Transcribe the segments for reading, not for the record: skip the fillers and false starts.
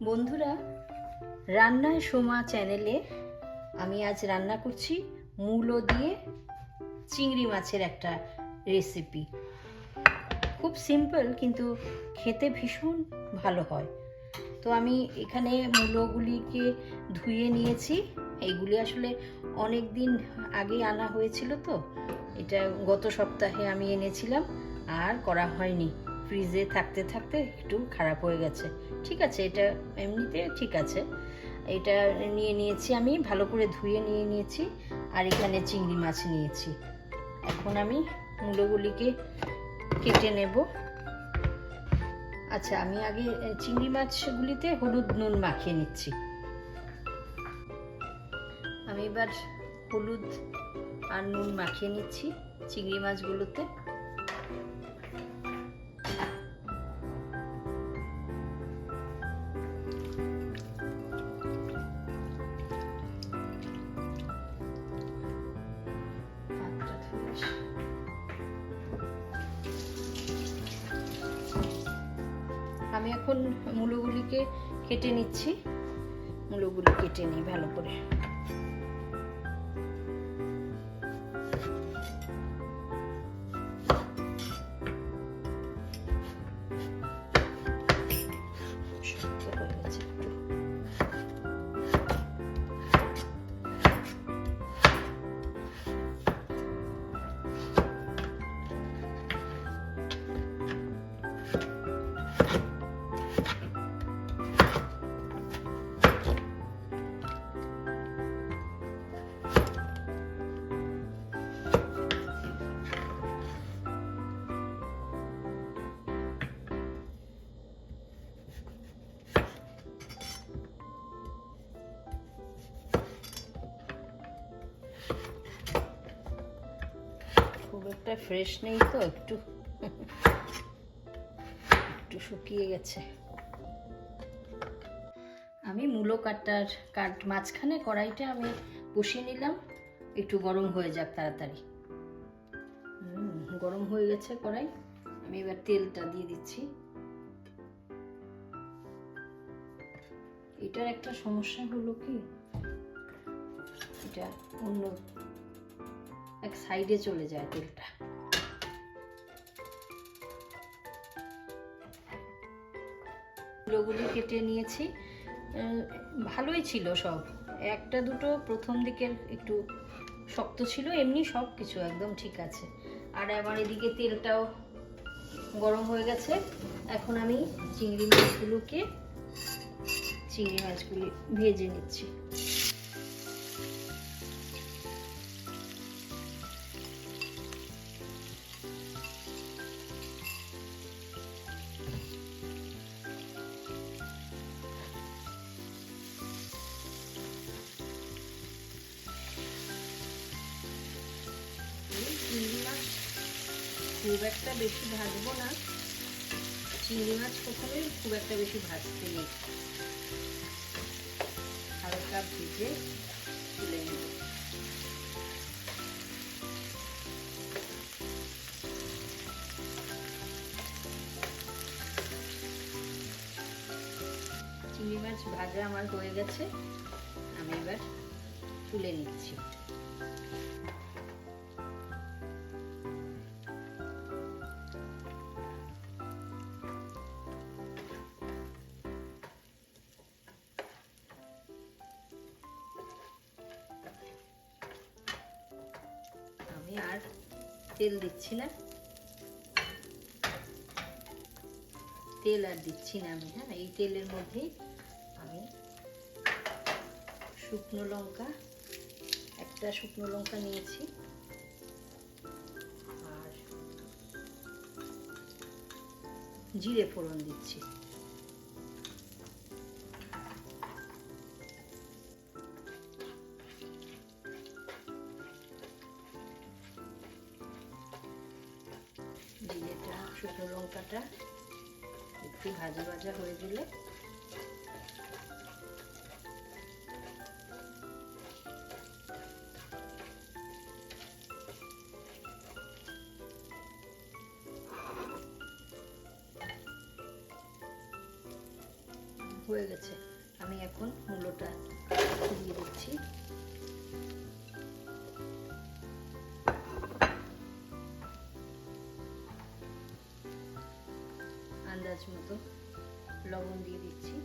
বন্ধুরা, রান্নায় সোমা চ্যানেলে আমি আজ রান্না করছি মূলো দিয়ে চিংড়ি মাছের একটা রেসিপি। খুব সিম্পল, কিন্তু খেতে ভীষণ ভালো হয়। তো আমি এখানে মূলোগুলিকে ধুয়ে নিয়েছি। এইগুলি আসলে অনেক দিন আগে আনা হয়েছিল, তো এটা গত সপ্তাহে আমি এনেছিলাম, আর করা হয়নি। ফ্রিজে থাকতে থাকতে একটু খারাপ হয়ে গেছে। ঠিক আছে, এটা এমনিতে ঠিক আছে। এটা নিয়ে নিয়েছি, আমি ভালো করে ধুয়ে নিয়ে নিয়েছি। আর এখানে চিংড়ি মাছ নিয়েছি। এখন আমি মূলোগুলিকে কেটে নেব। আচ্ছা, আমি আগে চিংড়ি মাছগুলিতে হলুদ নুন মাখিয়ে নিচ্ছি। আমি এবার হলুদ আর নুন মাখিয়ে নিচ্ছি চিংড়ি মাছগুলোতে। আমি এখন মূলোগুলিকে কেটে নিচ্ছি। মূলোগুলি কেটে নিই ভালো করে। খুব একটা ফ্রেশ নেই, তো একটু শুকিয়ে গেছে। আমি মূলো মাঝখানে কড়াইটা আমি বসিয়ে নিলাম, একটু গরম হয়ে যাক তাড়াতাড়ি। গরম হয়ে গেছে কড়াই। আমি এবার তেলটা দিয়ে দিচ্ছি। এটার একটা সমস্যা হলো কি, এটা অন্য এক সাইডে চলে যায় তেলটা। মূলোগুলি কেটে নিয়েছি, ভালোই ছিল সব। একটা দুটো প্রথম দিকের একটু শক্ত ছিল, এমনি সব কিছু একদম ঠিক আছে। আর আমার এদিকে তেলটাও গরম হয়ে গেছে। এখন আমি চিংড়ি মাছগুলি ভেজে নিচ্ছি। চিংড়ি মাছ খুব একটা বেশি ভাজবো না। চিংড়ি মাছ কখনোই খুব একটা বেশি ভাজতে নেই, হালকা ভেজে তুলে নেব। চিংড়ি মাছ ভাজা আমার হয়ে গেছে, আমি এবার তুলে নিচ্ছি। আমি আর তেল দিচ্ছি না, আমি। হ্যাঁ, এই তেলের মধ্যেই আমি একটা শুকনো লঙ্কা নিয়েছি, আর জিরে ফোড়ন দিচ্ছি। জিরেটা, শুকনো লঙ্কাটা একটু ভাজা ভাজা হয়ে গেলে হয়ে গেছে। আমি এখন মূলোটা দিয়ে দিচ্ছি। আন্দাজ মতো লবণ দিয়ে দিচ্ছি।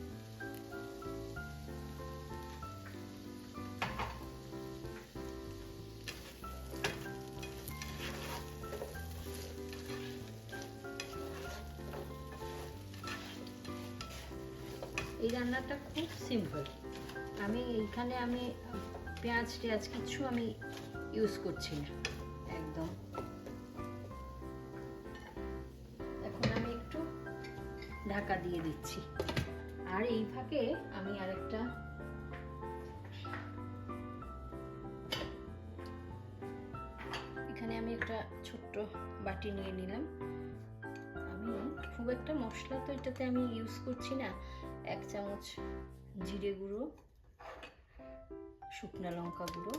এই রান্নাটা খুব সিম্পল। আমি পেঁয়াজ কিচ্ছু আমি ইউজ করছি না একদম। এখন আমি একটু ঢাকা দিয়ে দিচ্ছি। আর এই ফাঁকে আমি আরেকটা এখানে আমি একটা ছোট্ট বাটি নিয়ে নিলাম। আমি খুব একটা মশলা তো এটাতে আমি ইউজ করছি না। 1 চামচ জিরে গুঁড়ো, শুকনো লঙ্কা গুঁড়ো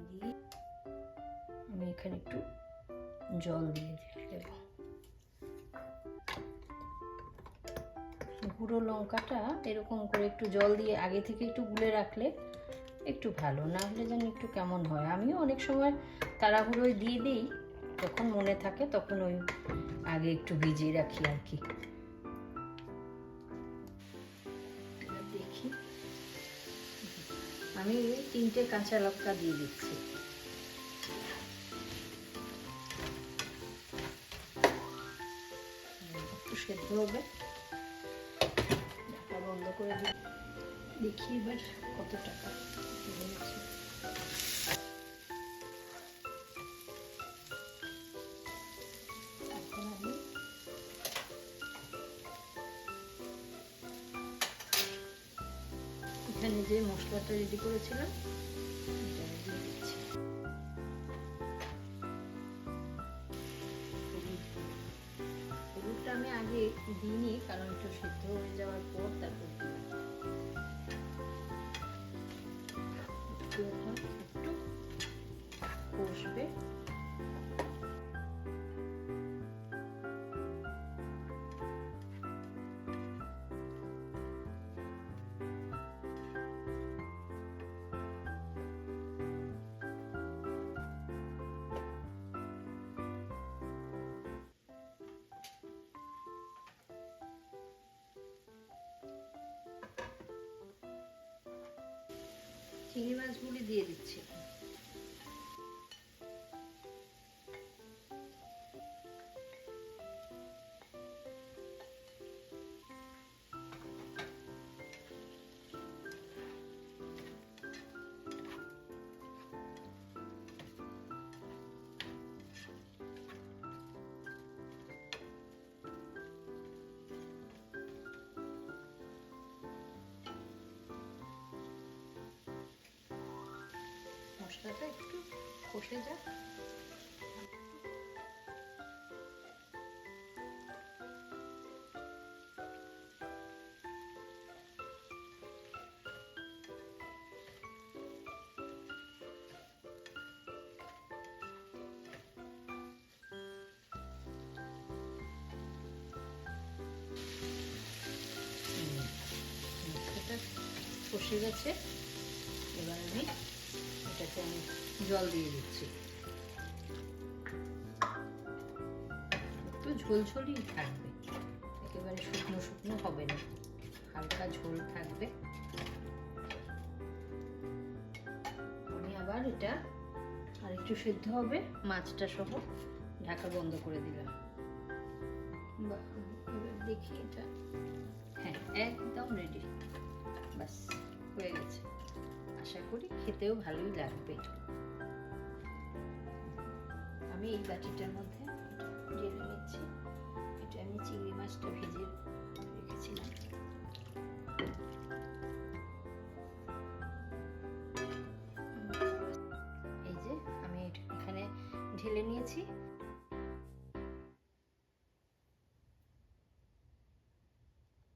দিয়ে আমি এখানে একটু জল দিয়ে দেব। গুঁড়ো লঙ্কাটা এরকম করে একটু জল দিয়ে আগে থেকে একটু গুলে রাখলে একটু ভালো, না হলে যেন একটু কেমন হয়। আমিও অনেক সময় তাড়াহুড়োয় দিয়ে দিই, যখন মনে থাকে তখন ওই আগে একটু ভিজিয়ে রাখি আর কি। দেখি, আমি 3টে কাঁচা লঙ্কা দিয়ে দিচ্ছি। একটু সেদ্ধ হবে, ঢাকা বন্ধ করে দিই। দেখি এবার কত টাকা হয়েছে। এখন আমি এখানে যে মশলাটা রেডি করেছিলাম এটা দিয়ে দিচ্ছি। হলুদটা আমি আগে দিইনি, কারণ একটু সিদ্ধ হয়ে যাওয়ার পর তারপর একটু কষবে। চিংড়ি মাছগুলি দিয়ে দিচ্ছি। মশলাটা একটু কষে যাক। মশলাটা কষে গেছে, এবার আমি এটাতে আমি জল দিয়ে দিচ্ছি। একটু ঝোলঝোলই থাকবে, একেবারে শুকনো শুকনো হবে না, হালকা ঝোল থাকবে। আমি আবার এটা আর একটু সিদ্ধ হবে, মাছটা সহ ঢাকা বন্ধ করে দিলাম। এবার দেখি এটা, হ্যাঁ একদম রেডি, বাস হয়ে গেছে। আশা করি খেতেও ভালোই লাগবে। আমি এই বাটিটার মধ্যে ঢেলে নিচ্ছি। এটা আমি চিংড়ি মাছটা ভেজে রেখেছিলাম। এই যে আমি এখানে ঢেলে নিয়েছি।